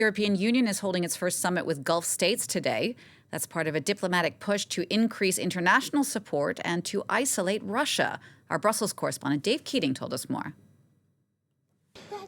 European Union is holding its first summit with Gulf states today. That's part of a diplomatic push to increase international support and to isolate Russia. Our Brussels correspondent Dave Keating told us more.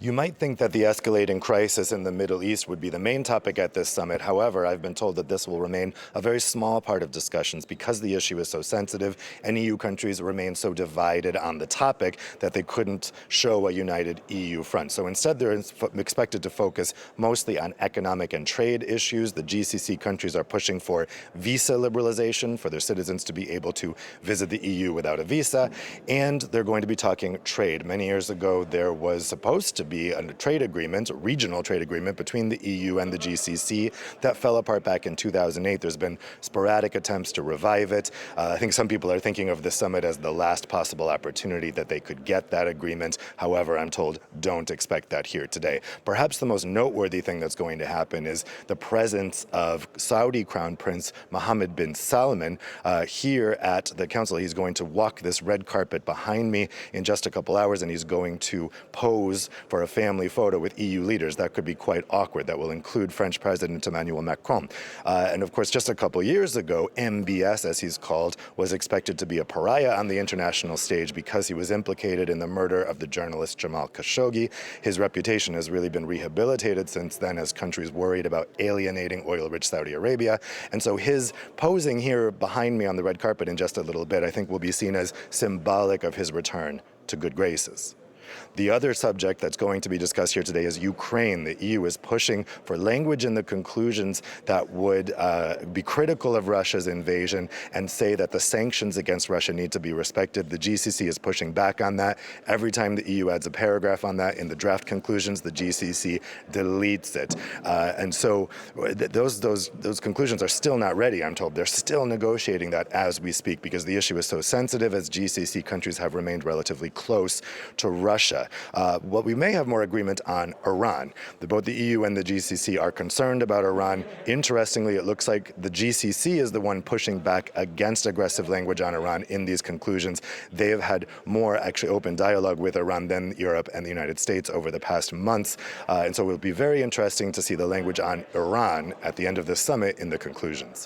You might think that the escalating crisis in the Middle East would be the main topic at this summit. However, I've been told that this will remain a very small part of discussions because the issue is so sensitive and EU countries remain so divided on the topic that they couldn't show a united EU front. So instead, they're expected to focus mostly on economic and trade issues. The GCC countries are pushing for visa liberalization for their citizens to be able to visit the EU without a visa, and they're going to be talking trade. Many years ago, there was supposed to be a trade agreement, a regional trade agreement between the EU and the GCC that fell apart back in 2008. There's been sporadic attempts to revive it. I think some people are thinking of this summit as the last possible opportunity that they could get that agreement. However, I'm told don't expect that here today. Perhaps the most noteworthy thing that's going to happen is the presence of Saudi Crown Prince Mohammed bin Salman here at the council. He's going to walk this red carpet behind me in just a couple hours, and he's going to pose for a family photo with EU leaders. That could be quite awkward. That will include French President Emmanuel Macron. And of course, just a couple years ago, MBS, as he's called, was expected to be a pariah on the international stage because he was implicated in the murder of the journalist Jamal Khashoggi. His reputation has really been rehabilitated since then as countries worried about alienating oil-rich Saudi Arabia. And so his posing here behind me on the red carpet in just a little bit, I think will be seen as symbolic of his return to good graces. The other subject that's going to be discussed here today is Ukraine. The EU is pushing for language in the conclusions that would be critical of Russia's invasion and say that the sanctions against Russia need to be respected. The GCC is pushing back on that. Every time the EU adds a paragraph on that in the draft conclusions, the GCC deletes it. And so those conclusions are still not ready, I'm told. They're still negotiating that as we speak because the issue is so sensitive as GCC countries have remained relatively close to Russia. What we may have more agreement on Iran. Both the EU and the GCC are concerned about Iran. Interestingly, it looks like the GCC is the one pushing back against aggressive language on Iran in these conclusions. They have had more actually open dialogue with Iran than Europe and the United States over the past months. And so it will be very interesting to see the language on Iran at the end of this summit in the conclusions.